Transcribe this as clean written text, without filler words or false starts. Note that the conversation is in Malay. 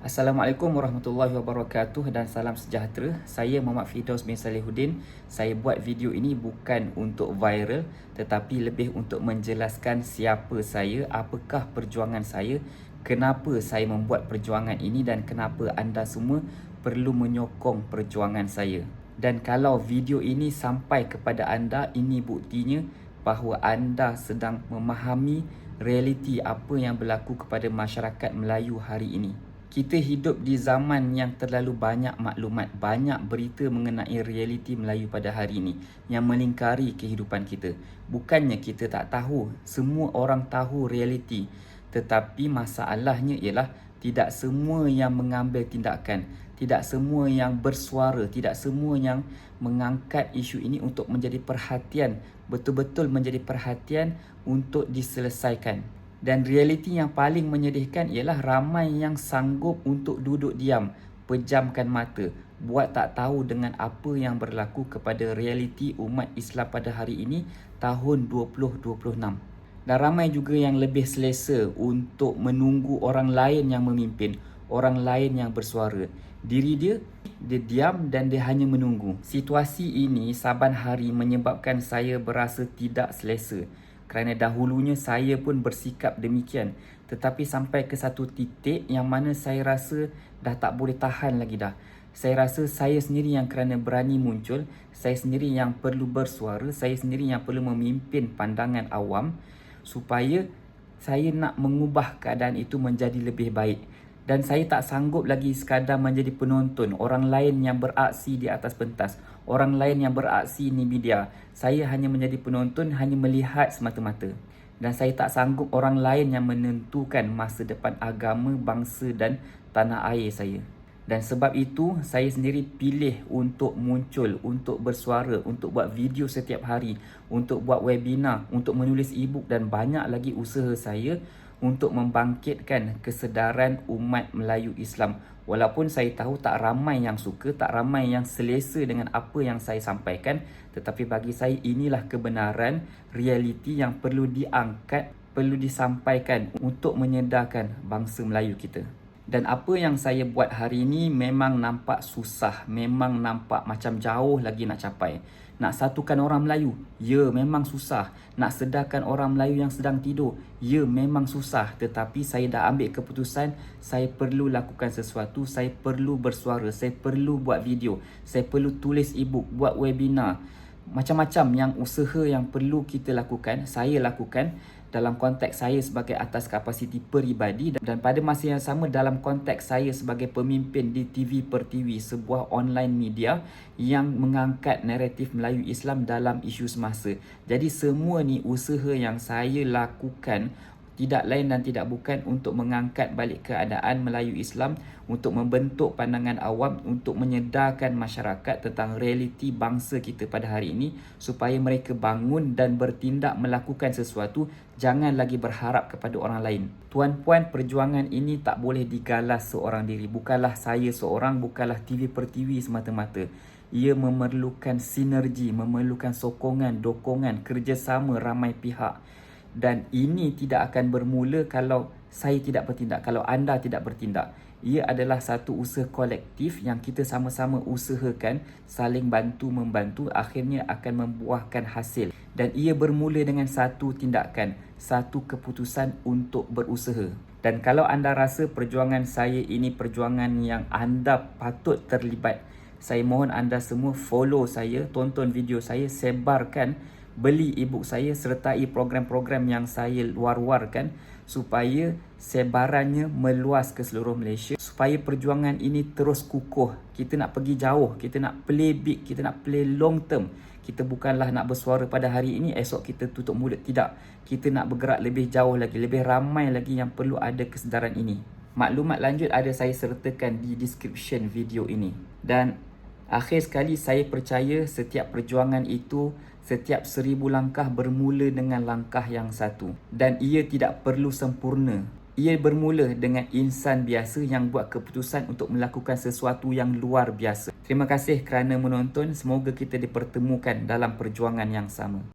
Assalamualaikum warahmatullahi wabarakatuh dan salam sejahtera. Saya Muhammad Firdaus bin Salihuddin. Saya buat video ini bukan untuk viral tetapi lebih untuk menjelaskan siapa saya, apakah perjuangan saya, kenapa saya membuat perjuangan ini dan kenapa anda semua perlu menyokong perjuangan saya. Dan kalau video ini sampai kepada anda, ini buktinya bahawa anda sedang memahami realiti apa yang berlaku kepada masyarakat Melayu hari ini. Kita hidup di zaman yang terlalu banyak maklumat, banyak berita mengenai realiti Melayu pada hari ini yang melingkari kehidupan kita. Bukannya kita tak tahu, semua orang tahu realiti. Tetapi masalahnya ialah tidak semua yang mengambil tindakan, tidak semua yang bersuara, tidak semua yang mengangkat isu ini untuk menjadi perhatian, betul-betul menjadi perhatian untuk diselesaikan. Dan realiti yang paling menyedihkan ialah ramai yang sanggup untuk duduk diam, pejamkan mata, buat tak tahu dengan apa yang berlaku kepada realiti umat Islam pada hari ini tahun 2026. Dan ramai juga yang lebih selesa untuk menunggu orang lain yang memimpin, orang lain yang bersuara. Diri dia diam dan dia hanya menunggu. Situasi ini saban hari menyebabkan saya berasa tidak selesa. Kerana dahulunya saya pun bersikap demikian. Tetapi sampai ke satu titik yang mana saya rasa dah tak boleh tahan lagi dah. Saya rasa saya sendiri yang kerana berani muncul, saya sendiri yang perlu bersuara, saya sendiri yang perlu memimpin pandangan awam supaya saya nak mengubah keadaan itu menjadi lebih baik. Dan saya tak sanggup lagi sekadar menjadi penonton orang lain yang beraksi di atas pentas, orang lain yang beraksi di media. Saya hanya menjadi penonton, hanya melihat semata-mata. Dan saya tak sanggup orang lain yang menentukan masa depan agama, bangsa dan tanah air saya. Dan sebab itu, saya sendiri pilih untuk muncul, untuk bersuara, untuk buat video setiap hari, untuk buat webinar, untuk menulis e-book dan banyak lagi usaha saya untuk membangkitkan kesedaran umat Melayu Islam. Walaupun saya tahu tak ramai yang suka, tak ramai yang selesa dengan apa yang saya sampaikan, tetapi bagi saya inilah kebenaran, realiti yang perlu diangkat, perlu disampaikan untuk menyedarkan bangsa Melayu kita. Dan apa yang saya buat hari ini memang nampak susah, memang nampak macam jauh lagi nak capai. Nak satukan orang Melayu, ya memang susah. Nak sedarkan orang Melayu yang sedang tidur, ya memang susah. Tetapi saya dah ambil keputusan, saya perlu lakukan sesuatu, saya perlu bersuara, saya perlu buat video, saya perlu tulis e-book, buat webinar. Macam-macam yang usaha yang perlu kita lakukan, saya lakukan dalam konteks saya sebagai atas kapasiti peribadi dan pada masa yang sama dalam konteks saya sebagai pemimpin di TV per TV, sebuah online media yang mengangkat naratif Melayu Islam dalam isu semasa. Jadi semua ni usaha yang saya lakukan tidak lain dan tidak bukan untuk mengangkat balik keadaan Melayu Islam, untuk membentuk pandangan awam, untuk menyedarkan masyarakat tentang realiti bangsa kita pada hari ini supaya mereka bangun dan bertindak melakukan sesuatu, jangan lagi berharap kepada orang lain. Tuan-puan, perjuangan ini tak boleh digalas seorang diri. Bukanlah saya seorang, bukanlah TV per TV semata-mata. Ia memerlukan sinergi, memerlukan sokongan, dokongan, kerjasama ramai pihak. Dan ini tidak akan bermula kalau saya tidak bertindak, kalau anda tidak bertindak. Ia adalah satu usaha kolektif yang kita sama-sama usahakan, saling bantu-membantu, akhirnya akan membuahkan hasil. Dan ia bermula dengan satu tindakan, satu keputusan untuk berusaha. Dan kalau anda rasa perjuangan saya ini perjuangan yang anda patut terlibat, saya mohon anda semua follow saya, tonton video saya, sebarkan, beli e-book saya, sertai program-program yang saya war-warkan supaya sebarannya meluas ke seluruh Malaysia, supaya perjuangan ini terus kukuh. Kita nak pergi jauh, kita nak play big, kita nak play long term. Kita bukanlah nak bersuara pada hari ini, esok kita tutup mulut. Tidak, kita nak bergerak lebih jauh lagi, lebih ramai lagi yang perlu ada kesedaran ini. Maklumat lanjut ada saya sertakan di description video ini. Dan akhir sekali, saya percaya setiap perjuangan itu, setiap 1000 langkah bermula dengan langkah yang satu. Dan ia tidak perlu sempurna. Ia bermula dengan insan biasa yang buat keputusan untuk melakukan sesuatu yang luar biasa. Terima kasih kerana menonton. Semoga kita dipertemukan dalam perjuangan yang sama.